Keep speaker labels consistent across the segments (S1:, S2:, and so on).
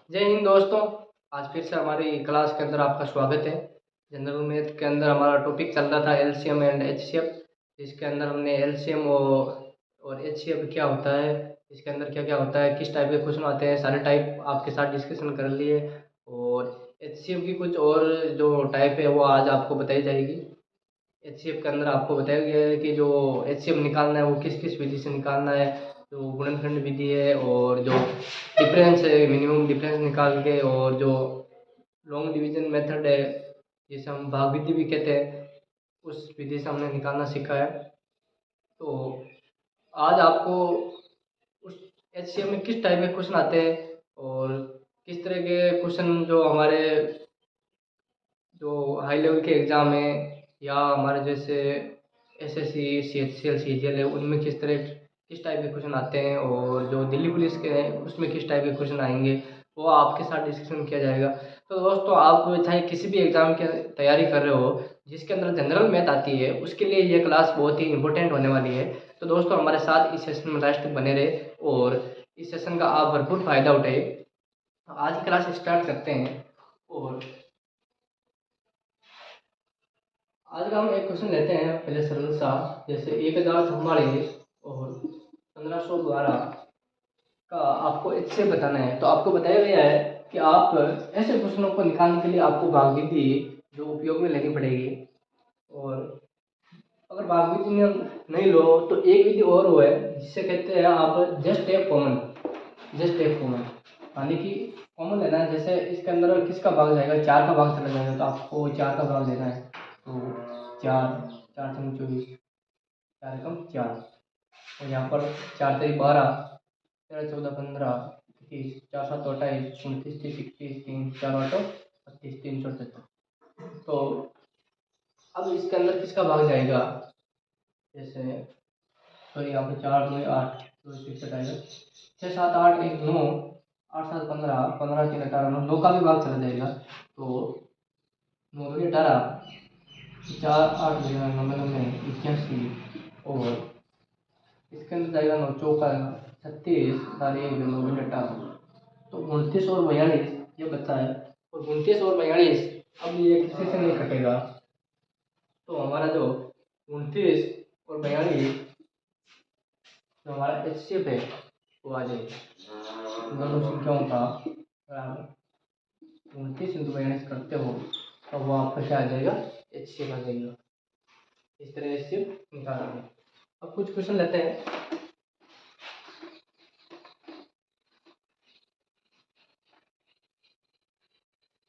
S1: जय हिंद दोस्तों। आज फिर से हमारी क्लास के अंदर आपका स्वागत है। जनरल मैथ के अंदर हमारा टॉपिक चल रहा था एलसीएम एंड एचसीएफ, जिसके अंदर हमने एलसीएम और एचसीएफ क्या होता है, इसके अंदर क्या क्या होता है, किस टाइप के क्वेश्चन आते हैं, सारे टाइप आपके साथ डिस्कशन कर लिए। और एचसीएफ की कुछ और जो टाइप है वो आज आपको बताई जाएगी। एचसीएफ के अंदर आपको बताया गया है कि जो एचसीएफ निकालना है वो किस किस विधि से निकालना है। जो गुणनखंड विधि है और जो डिफरेंस है, मिनिमम डिफरेंस निकाल के, और जो लॉन्ग डिवीजन मेथड है जिसे हम भाग विधि भी कहते हैं, उस विधि से हमने निकालना सीखा है। तो आज आपको उस एचसीएफ में किस टाइप के क्वेश्चन आते हैं और किस तरह के क्वेश्चन जो हमारे जो हाई लेवल के एग्ज़ाम है या हमारे जैसे एसएससी सीएचसीएल सीजीएल है, उनमें किस टाइप के क्वेश्चन आते हैं, और जो दिल्ली पुलिस के हैं उसमें किस टाइप के क्वेश्चन आएंगे, वो आपके साथ डिस्कशन किया जाएगा। तो दोस्तों, आप चाहे किसी भी एग्ज़ाम की तैयारी कर रहे हो जिसके अंदर जनरल मैथ आती है, उसके लिए ये क्लास बहुत ही इंपॉर्टेंट होने वाली है। तो दोस्तों, हमारे साथ इस सेशन में लास्ट तक बने रहे और इस सेशन का आप भरपूर फ़ायदा उठाइए। तो आज की क्लास स्टार्ट करते हैं। और आज का हम एक क्वेश्चन लेते हैं पहले सरल सा, जैसे 1044 और 1512 का आपको इससे बताना है। तो आपको बताया गया है कि आप ऐसे क्वेश्चनों को निकालने के लिए आपको भाग विधि जो उपयोग में लेनी पड़ेगी। और अगर भाग विधि में नहीं लो तो एक विधि और वो है जिसे कहते हैं आप just take common. Just take common यानी कि कॉमन लेना है। जैसे इसके अंदर किसका भाग जाएगा, 4 का भाग चला जाएगा, तो आपको 4 का भाग लेना है। तो 4 4 3 24, 4 एकम 4, और यहाँ पर 4 3 12, 13 14 15 30, 4 7 28 29 30 31 3 4 8 32 378। तो अब इसके अंदर किसका भाग जाएगा, जैसे तो यहाँ पे 4 2 8 2 61 आएगा, 6 7 8 1 9, 8 7 15 15 3 18 9 का भी भाग चला जाएगा। तो 9 2 18, 4 8 99 81, और इसके अंदर जाएगा 9 चौका 36 4 1 9 18। तो 29 और 42 ये बचा है, और 29 और 42 अब ये किसी से नहीं कटेगा। तो हमारा जो 29 और 42 जो हमारा एचसीएफ है वो आ जाएगा। दोनों संख्याओं का बराबर 29 इंटू 42 करते हो तो वो आपका क्या आ जाएगा, एचसीएफ आ जाएगा। इस तरह एचसीएफ निकालेंगे। अब कुछ क्वेश्चन लेते हैं।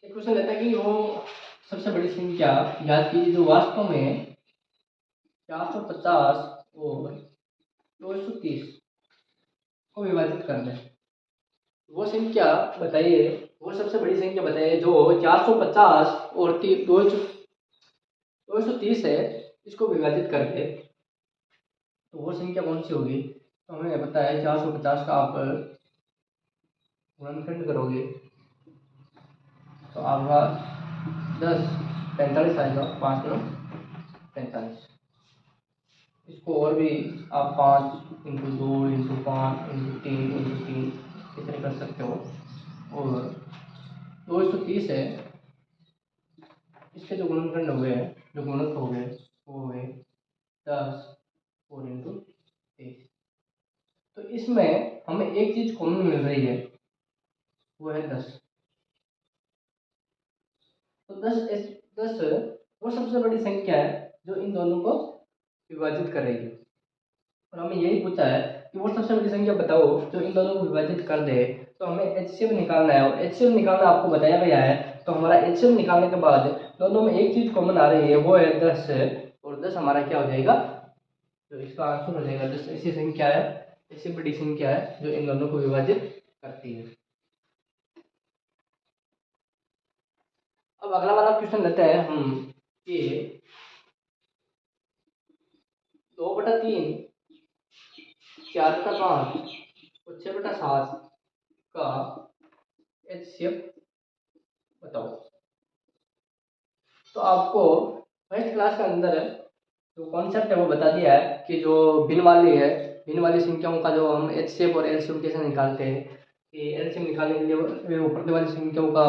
S1: एक क्वेश्चन लेता है कि वो सबसे बड़ी संख्या याद कीजिए जो वास्तव में 450 और 230 को विभाजित कर दें। वो संख्या बताइए, वो सबसे बड़ी संख्या बताइए जो 450 और 230 है, इसको विभाजित कर दे। तो वो संख्या कौन सी होगी। तो हमें पता है 450 का आप गुणनखंड करोगे तो आपका 10 45 आएगा, 5 9 45। इसको और भी आप 5 इंटू 2 इंटू 5 इंटू 3 इंटू 3 इतने कर सकते हो। और 230 है, इसके जो गुणनखंड हो गए, जो गुणक हो गए वो हो गए 10 और इंटू 23। तो इसमें हमें एक चीज कॉमन मिल रही है, वो है 10। तो 10 वो सबसे बड़ी संख्या है जो इन दोनों को विभाजित कर रही है। और हमें यही पूछा है कि वो सबसे बड़ी संख्या बताओ जो इन दोनों को विभाजित कर दे। तो हमें एचसीएफ निकालना है, और एचसीएफ निकालना आपको बताया गया है। तो हमारा एचसीएफ निकालने के बाद दोनों में एक चीज कॉमन आ रही है, वो है 10। और 10 हमारा क्या हो जाएगा, तो इसका आंसर हो जाएगा 10। ऐसी संख्या है, ऐसी बड़ी संख्या है जो इन दोनों को विभाजित करती है। अब अगला वाला क्वेश्चन लेते हैं हम कि 2/3, 4/5 और 6/7 का एचसीएफ बताओ। तो आपको फर्स्ट क्लास के अंदर जो कॉन्सेप्ट है वो बता दिया है कि जो भिन्न वाली संख्याओं का जो हम एचसीएफ और एलसीएम कैसे निकालते हैं। कि एलसीएम निकालने के लिए ऊपर वाली संख्याओं का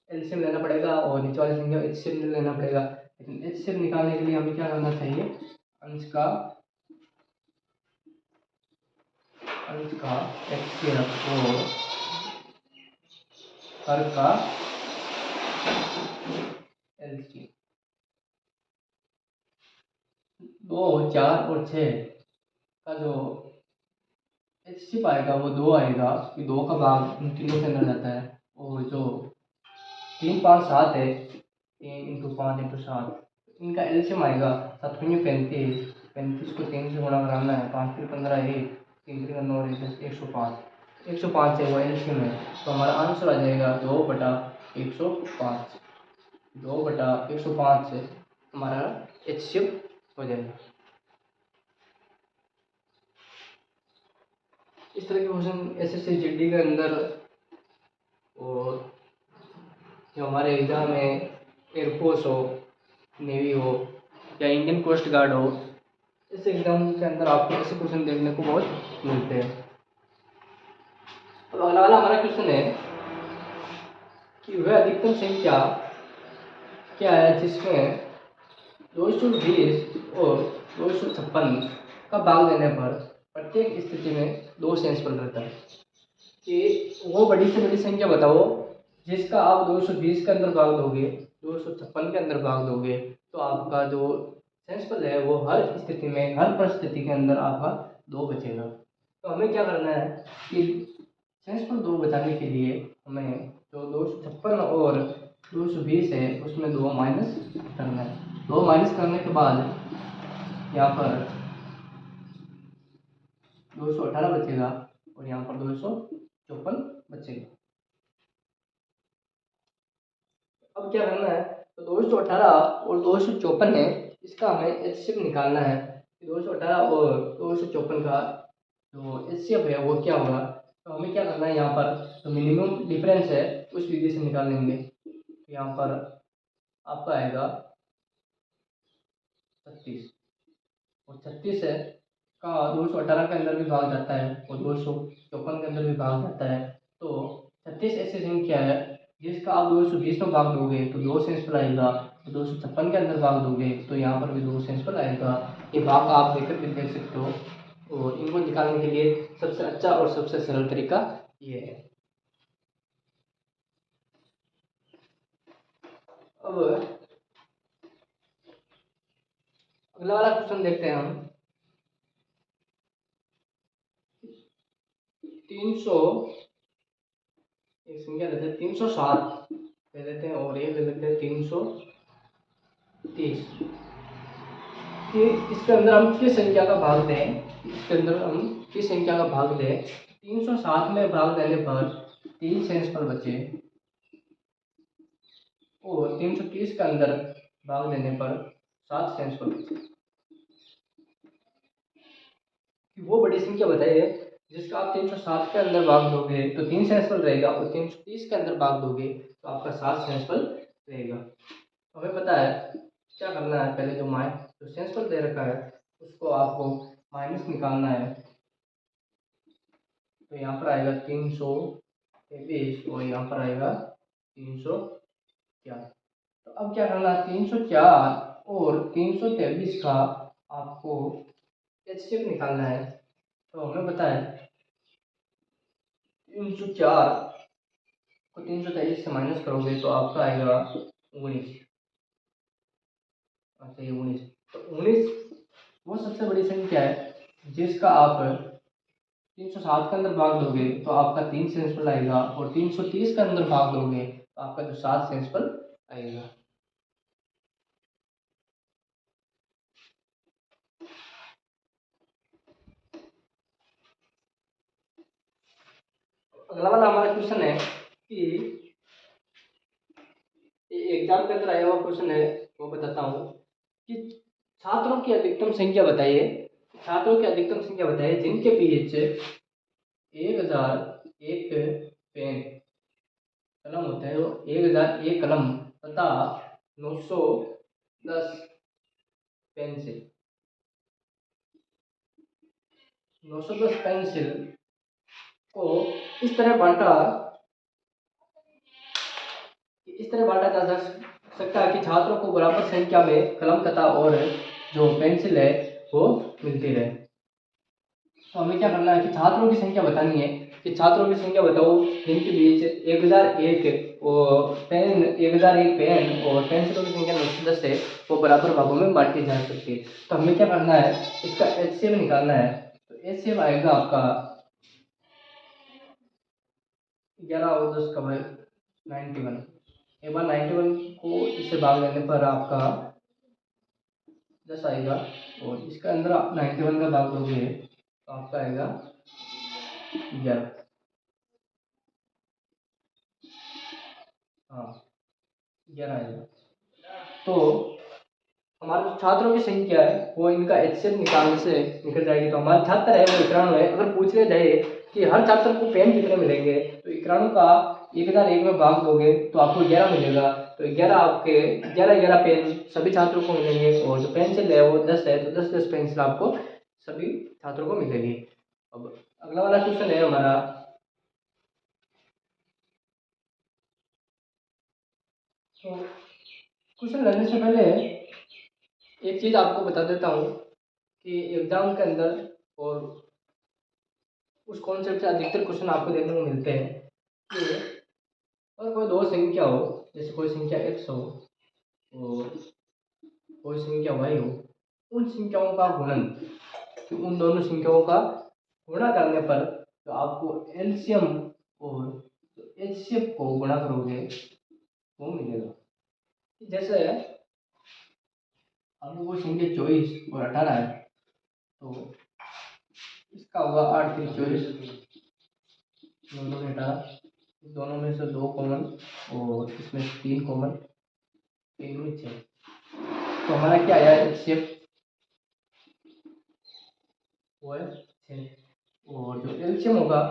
S1: एलसीएम लेना पड़ेगा और नीचे वाली संख्या एचसीएम लेना पड़ेगा। लेकिन एचसीएम निकालने के लिए हमें क्या करना चाहिए, अंश का एचसीएफ और हर का एलसीएम। 2, 4 और 6 का जो एचसीएफ आएगा वो 2 आएगा, कि 2 का भाग इन तीनों के अंदर जाता है। और जो 3, 5, 7 है, 3 इंटू 5 इंटू 7, इनका एलसीएम आएगा 7 पंजे 35, 35 को 3 से गुणा कराना है, 5 3 15, 1 3 3 9 105, 105 है वो एलसीएम है। तो हमारा आंसर आ जाएगा 2/105, 2/105 से हमारा एचसीएफ हो जाएगा। इस तरह के क्वेश्चन एसएससी जीडी के अंदर, और जो हमारे एग्ज़ाम में एयरफोर्स हो, नेवी हो या इंडियन कोस्ट गार्ड हो, इस एग्ज़ाम के अंदर आपको ऐसे क्वेश्चन देखने को बहुत मिलते हैं। तो अगला वाला हमारा क्वेश्चन है कि वह अधिकतम संख्या क्या है जिसमें 220 और 256 का भाग देने पर प्रत्येक स्थिति में 2 सेंसिबल रहता है। कि वो बड़ी से बड़ी संख्या बताओ जिसका आप 220 के अंदर भाग दोगे, 256 के अंदर भाग दोगे, तो आपका जो सेंसिबल है वो हर स्थिति में, हर परिस्थिति के अंदर आपका 2 बचेगा। तो हमें क्या करना है कि सेंसिबल 2 बचाने के लिए हमें जो 256 और 220 है उसमें 2 माइनस करना है। 2 माइनस करने के बाद यहाँ पर 218 बचेगा और यहाँ पर 254 बचेगा। अब क्या करना है, तो 218 और 254 है, इसका हमें एचसीएफ निकालना है। 218 और 254 का जो एचसीएफ है वो क्या होगा, तो हमें क्या करना है, यहाँ पर जो मिनिमम डिफरेंस है उस विधि से निकाल लेंगे। तो यहाँ पर आपका आएगा 36, और 36 है का 218 के अंदर भी भाग जाता है और 254 के अंदर भी भाग जाता है। तो 36 ऐसी संख्या है जिसका आप 220 में भाग दोगे तो 2 सेंसिबल आएगा, तो 256 के अंदर भाग दोगे तो यहाँ पर भी 2 सेंसिबल आएगा। ये भाग आप देखकर भी देख सकते हो, और इनको निकालने के लिए सबसे अच्छा और सबसे सरल तरीका ये है। अब अगला वाला क्वेश्चन देखते हैं हम। 300 एक संख्या लेते हैं 307 ले लेते हैं, और एक ले लेते हैं 330, कि इसके अंदर हम किस संख्या का भाग दें, इसके अंदर हम किस संख्या का भाग दें। 307 में भाग देने पर 3 सेंसिबल बचे, और 330 के अंदर भाग देने पर 7 सेंसिबल बचे। कि वो बड़ी संख्या बताइए जिसका आप 307 के अंदर भाग दोगे तो 3 सेंसिबल रहेगा, और 330 के अंदर भाग दोगे तो आपका 7 सेंसिबल रहेगा। हमें पता है क्या करना है, पहले जो सेंसिबल दे रखा है उसको आपको माइनस निकालना है। तो यहाँ पर आएगा 323 और यहाँ पर आएगा 304। तो अब क्या करना है, 304 और 323 का आपको एचसीएफ निकालना है। तो हमें पता है 304 को 323 से माइनस करोगे तो आपका आएगा 19। अच्छा ये 19, तो 19 वो सबसे बड़ी संख्या है जिसका आप 307 के अंदर भाग दोगे तो आपका 3 सेंसिबल आएगा, और 330 के अंदर भाग दोगे तो आपका जो 7 सेंसिबल आएगा। अगला वाला हमारा क्वेश्चन है कि एग्जाम के अंदर आया हुआ क्वेश्चन है, वो बताता हूँ कि छात्रों की अधिकतम संख्या बताइए, छात्रों की अधिकतम संख्या बताइए जिनके बीच 1001 पेन कलम होते हैं, वो 1001 कलम तथा 910 पेंसिल, 910 पेंसिल को इस तरह बांटा जा सकता है कि छात्रों को बराबर संख्या में कलम तथा और जो पेंसिल है वो मिलती रहे। तो हमें क्या करना है कि छात्रों की संख्या बतानी है कि छात्रों की संख्या बताओ जिनके बीच 1001 और पेन 1001 पेन और पेंसिलों की संख्या 910 है वो बराबर भागों में बांटी जा सकती है। तो हमें क्या करना है, इसका एचसीएम निकालना है। तो एचसीएम आएगा आपका 11 और 10 का भाग 91। एक बार 91 को इससे भाग देने पर आपका 10 आएगा और इसका अंदर आप 91 का भाग दोगे तो आपका आएगा 11। हाँ 11 आएगा। तो हमारे जो छात्रों की संख्या है वो इनका एचसीएफ निकालने से निकल जाएगी। तो हमारे छात्र है वो 91 है। अगर पूछने जाए कि हर छात्र को पेन कितने मिलेंगे तो 91 का 1001 में भाग दोगे तो आपको 11 मिलेगा। तो 11 आपके 11 पेन सभी छात्रों को मिलेंगे और जो पेंसिल है वो 10 है तो 10 पेंसिल आपको सभी छात्रों को मिलेगी। अब अगला वाला क्वेश्चन है हमारा, तो क्वेश्चन लेने से पहले एक चीज़ आपको बता देता हूँ कि एग्जाम के अंदर और उस कॉन्सेप्ट से अधिकतर क्वेश्चन आपको देखने को मिलते हैं कि अगर कोई दो संख्या हो, जैसे कोई संख्या x हो और कोई संख्या y हो, उन संख्याओं का गुणन, कि उन दोनों संख्याओं का गुणा करने पर तो आपको एलसीएम और एचसीएफ को गुणा करोगे वो मिलेगा। जैसे आपको कोई संख्या 24 और 18 है तो इसका होगा 8 3 24, दोनों में 18, दोनों में से 2 कॉमन और इसमें 3 कॉमन, 3 में 6। तो हमारा क्या आया एचसीएफ वो है 6 और जो एलसीएम होगा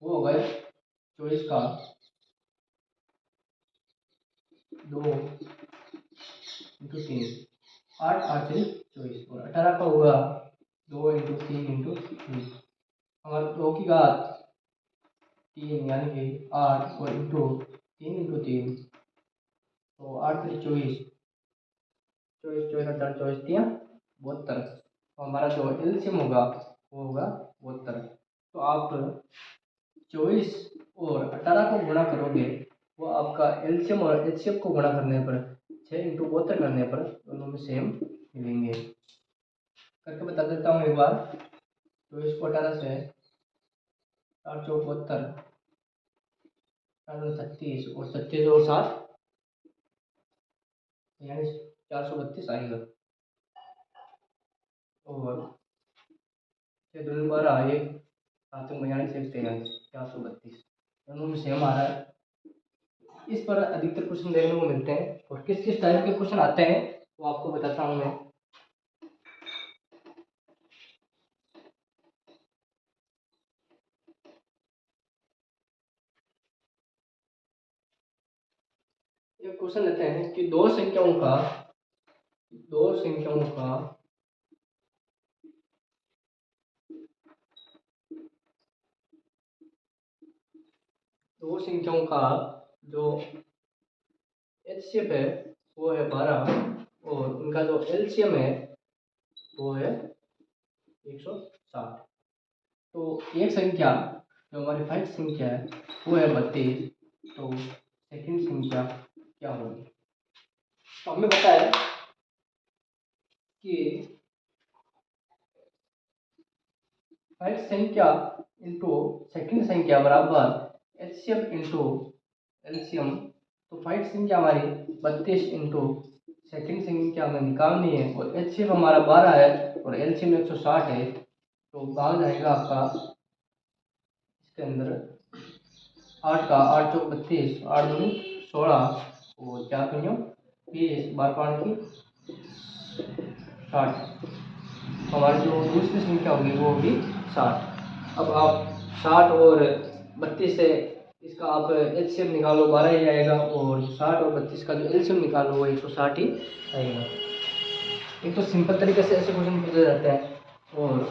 S1: वो होगा 24 का 2 इंटू 3, 8 8 से 24 और 18 का होगा 2 इंटू 3 इंटू 3, हमारा 2 की घात 3 यानी कि 8 और इंटू 3 इंटू 3 तो 8 3 24, 24 24 18 24 3 72। तो हमारा जो एलसीएम होगा वो होगा 72। तो आप 24 और 18 को गुणा करोगे वो आपका एलसीएम और एचसीएफ को गुणा करने पर 6 इंटू 72 करने पर दोनों में सेम मिलेंगे। करके बता देता हूँ एक बार। 24 को 18 से 8 चौक 72, 36 और 36 और 7 यानी 432 आएगा और 12 एक 7 42 से 43 432 दोनों में सेम आ रहा है। इस पर अधिकतर क्वेश्चन देखने को मिलते हैं और किस किस टाइप के क्वेश्चन आते हैं वो आपको बताता हूँ मैं। एक क्वेश्चन लेते हैं कि दो संख्याओं का दो संख्याओं का जो एचसीएफ है वो है 12 और उनका जो एलसीएम है वो है 160। तो एक संख्या जो हमारी फर्स्ट संख्या है वो है 32, तो सेकंड संख्या क्या होगी। तो हमें पता है कि फर्स्ट संख्या इंटू सेकंड संख्या बराबर एचसीएफ इंटू एलसीएम। तो फर्स्ट संख्या हमारी 32 इंटू सेकंड संख्या हमें निकालनी है और एचसीएफ हमारा 12 है और एलसीएम 160 है। तो भाग जाएगा आपका इसके अंदर 8 का 8 चौक 32, 8 दूनी 16 और 4 पंजों 20, 12 पाँच की 60। हमारी जो दूसरी संख्या होगी वो होगी 60। अब आप 60 और 32 से इसका आप एलसीएम निकालो 12 ही आएगा और 60 और 32 का जो एलसीएम निकालो वो 160 ही आएगा। एक तो सिंपल तरीके से ऐसे क्वेश्चन पूछे जाते हैं और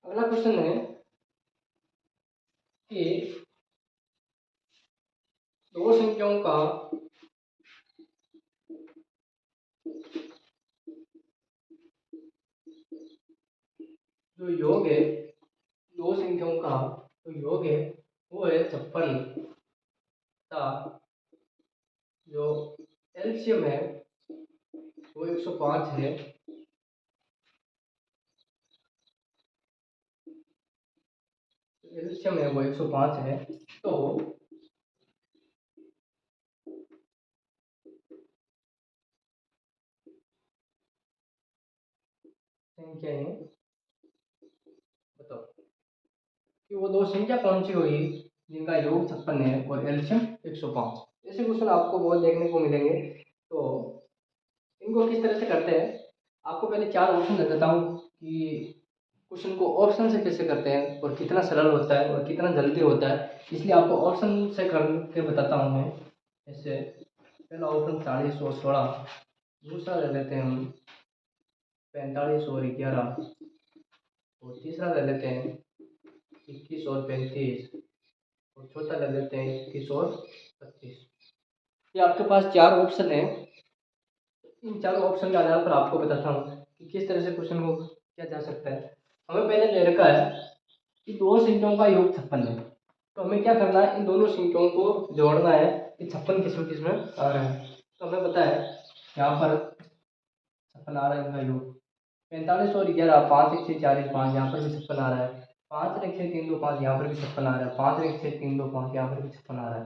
S1: अगला क्वेश्चन है कि दो संख्याओं का जो योग है, दो संख्याओं का जो योग है वो है 56 का जो एलसीएम है वो 105 है। एलसीएम है वो 105 है। तो संख्याएं बताओ कि वो दो संख्या कौन सी हुई जिनका योग 56 है और एलसीएम 105। ऐसे क्वेश्चन आपको बहुत देखने को मिलेंगे। तो इनको किस तरह से करते हैं, आपको पहले चार ऑप्शन दे देता हूँ कि क्वेश्चन को ऑप्शन से कैसे करते हैं और कितना सरल होता है और कितना जल्दी होता है, इसलिए आपको ऑप्शन से करके बताता हूँ मैं। जैसे पहला ऑप्शन 40 और 16, दूसरा ले लेते हैं हम 45 और 11, और तीसरा ले लेते हैं 21 और 35, और चौथा ले लेते हैं 21 और 25। ये आपके पास चार ऑप्शन है। इन चारों ऑप्शन के आधार पर आपको बताता हूँ कि किस तरह से क्वेश्चन को किया जा सकता है। हमें पहले दे रखा है कि दो संख्याओं का योग 56 है, तो हमें क्या करना है, इन दोनों संख्याओं को जोड़ना है कि 56 किस में आ रहा है। तो हमें पता है यहाँ पर 56 आ रहा है इनका योग। 45 और 11, 5 1 6 4 1 5, यहाँ पर भी 56 आ रहा है। 5 1 6 3 2 5, यहाँ पर भी 56 आ रहा है। 5 1 6 3 2 5, यहाँ पर भी 56 आ रहा है।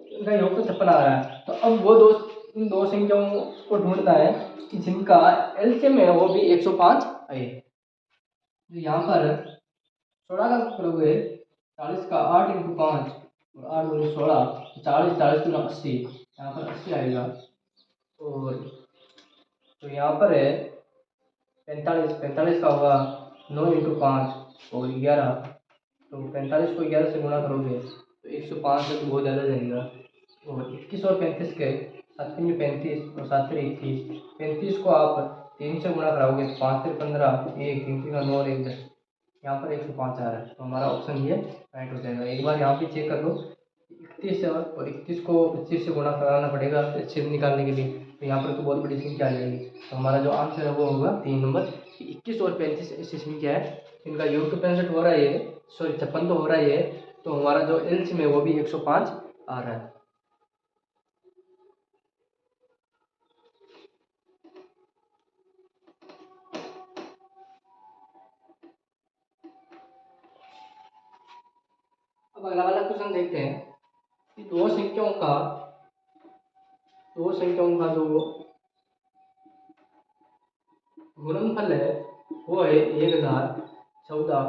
S1: इनका योग तो 56 आ रहा है। तो अब वो दो इन दो संख्याओं को ढूंढना है कि जिनका एलसीएम है वो भी 105 है। तो यहाँ पर 16 का प्रयोग है, 40 का 8 इंटू 5 और 8 दूनी 16, 40 40 दूना 80, यहाँ पर 80 आएगा। और तो यहाँ पर है 45, 45 का होगा 9 इंटू 5 और 11, तो 45 को 11 से गुणा करोगे तो 105 से तो बहुत ज़्यादा जाएगा। और 21 और 35 के 7 में 35 और 7 में 21, 35 को आप 3 से गुणा कराओगे तो 5 से 15, 1 3 3 का 9 और 1 10, यहाँ पर 105 आ रहा है। तो हमारा ऑप्शन ये राइट हो जाएगा। एक बार यहाँ पे चेक कर लो, 31 और 31 को 25 से गुणा कराना पड़ेगा छेद निकालने के लिए, तो यहाँ पर तो बहुत बड़ी संख्या आ जाएगी। तो हमारा जो आंसर है वो होगा 3 नंबर। 21 और 35 ऐसी संख्या है इनका योग तो 65 हो रहा है, सॉरी 56 तो हो रहा है, तो हमारा जो एलसीएम है वो भी 105 आ रहा है। अब अगला वाला क्वेश्चन देखते हैं कि दो संख्याओं का जो गुणनफल है वो है 1014,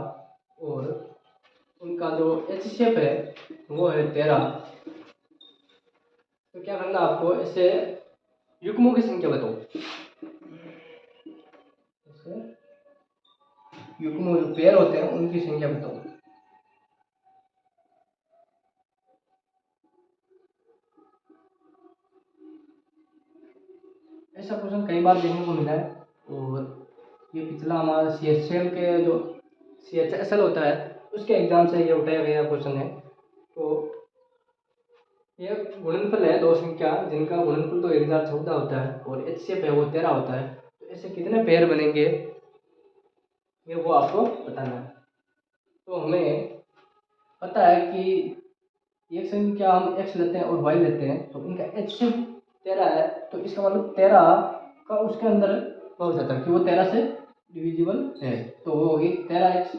S1: और उनका जो एचसीएफ है वो है 13। तो क्या करना आपको, ऐसे युग्मों की संख्या बताओ। ऐसे युग्मों जो पेयर होते हैं उनकी संख्या बताओ। ऐसा क्वेश्चन कई बार देखने को मिला है, और ये पिछला हमारा सीएचएल के जो सीएचएसएल होता है उसके एग्जाम से ये उठाया गया क्वेश्चन है। तो ये गुणनफल है दो संख्या जिनका गुणनफल तो 1014 होता है और एचसीएफ है वो 13 होता है। तो ऐसे कितने पेयर बनेंगे ये वो आपको बताना है। तो हमें पता है कि एक संख्या हम एक्स लेते हैं और वाई लेते हैं, तो इनका एचसीएफ 13 है, तो इसका मतलब 13 का उसके अंदर हो जाता है कि वो 13 से डिविजिबल है। तो वो होगी 13x,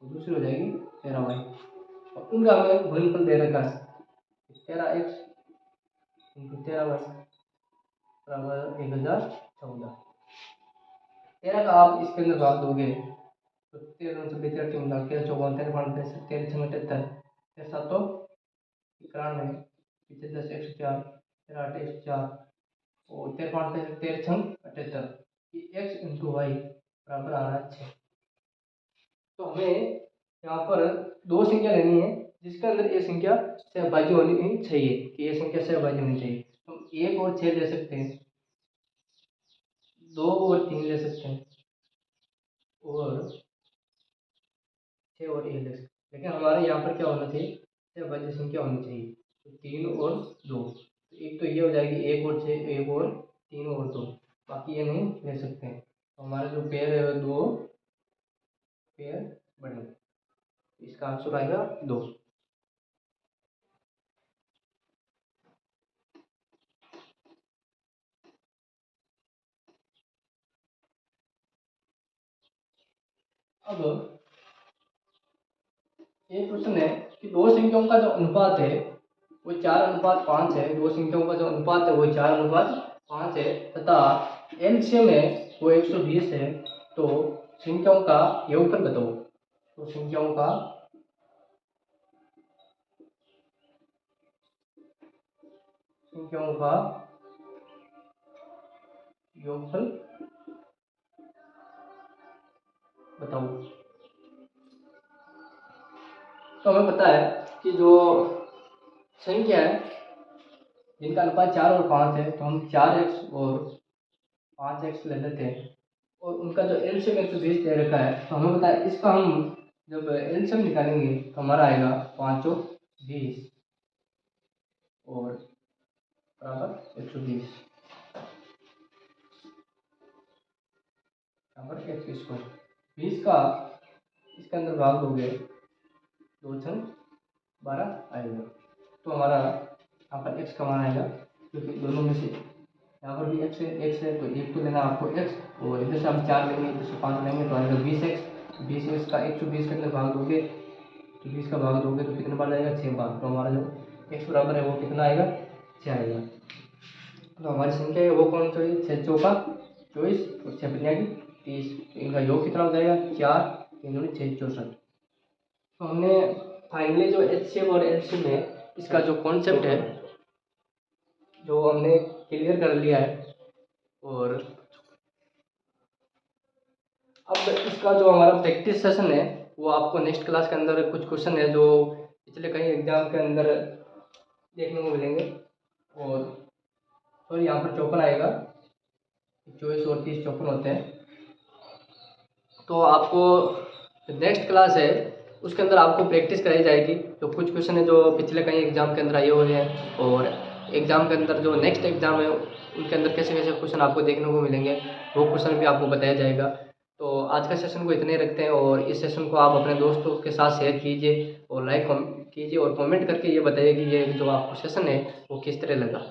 S1: दूसरी हो जाएगी 13y, और उनका हमें गुणनफल दे रखा है 13x इंटू 13y बराबर 1014। 13 का आप इसके अंदर भाग दोगे तो 13 से 13 13 चौवन 13 पाँच 13 छः 73, 13 सातों 91, पीछे 10 104, 13 8 104, और 13 पाँच 13 छः 78, ये एक्स इंटू वाई बराबर आ रहा है 6। तो हमें यहाँ पर दो संख्या लेनी है जिसके अंदर ये संख्या सहभागी होनी चाहिए, कि ये संख्या सहभागी होनी चाहिए। तो 1 और 6 ले सकते हैं, 2 और 3 ले सकते हैं, और 6 और एक एक्स, लेकिन हमारे यहाँ पर क्या होना चाहिए, 6 भाज्य संख्या होनी चाहिए। तो 3 और 2, तो एक तो ये हो जाएगी 1 और 6, 1 और 3 और 2, बाकी ये नहीं ले सकते हैं। तो हमारा जो पेयर है वो 2 पेयर बने, इसका आंसर आएगा 2। अब एक प्रश्न है कि दो संख्याओं का जो अनुपात है वो 4:5 है। दो संख्याओं का जो अनुपात है वो 4:5 है तथा एलसीएम है वो 120 है। तो संख्याओं का योगफल बताओ। तो संख्याओं का योगफल बताओ। तो हमें पता है कि जो संख्या है जिनका अनुपात 4 और 5 है, तो हम 4x और 5x ले लेते हैं और उनका जो एलसीएम 120 दे रखा है। तो हमें पता है इसका हम जब एलसीएम निकालेंगे तो हमारा आएगा 5 और 20 और बराबर 120 बराबर एक्स स्क्वायर। 20 का इसके अंदर भाग दोगे 2 छंग 12 आएगा। तो हमारा यहाँ पर एक्स का मान आएगा, क्योंकि दोनों में से यहाँ पर भी एक्स है तो एक तो लेना आपको एक्स, और इधर से हम 4 लेंगे, इधर से 5 लेंगे तो आएगा 20x। 20x का 120 के अंदर भाग दोगे तो 20 का भाग दोगे तो कितने बार जाएगा, 6 बार। तो हमारा जो x बराबर है वो कितना आएगा, 6 आएगा। तो हमारी संख्या है वो कौन सी, 6 चौका 24 और 6 पंजा 30। तो इनका योग कितना हो जाएगा, 4 3 6 64। तो हमने फाइनली जो एचसीएम और एलसीएम है इसका जो कॉन्सेप्ट है जो हमने क्लियर कर लिया है। और अब इसका जो हमारा प्रैक्टिस सेशन है वो आपको नेक्स्ट क्लास के अंदर कुछ क्वेश्चन है जो पिछले कई एग्जाम के अंदर देखने को मिलेंगे। और यहाँ पर 54 आएगा, 24 और 30 54 होते हैं। तो आपको नेक्स्ट क्लास है उसके अंदर आपको प्रैक्टिस कराई जाएगी। तो कुछ क्वेश्चन है जो पिछले कई एग्जाम के अंदर आए हुए हैं और एग्जाम के अंदर जो नेक्स्ट एग्जाम है उनके अंदर कैसे कैसे क्वेश्चन आपको देखने को मिलेंगे वो क्वेश्चन भी आपको बताया जाएगा। तो आज का सेशन को इतने ही रखते हैं और इस सेशन को आप अपने दोस्तों के साथ शेयर कीजिए और लाइक कीजिए और कमेंट करके ये बताइए कि ये जो आपको सेशन है वो किस तरह लगा।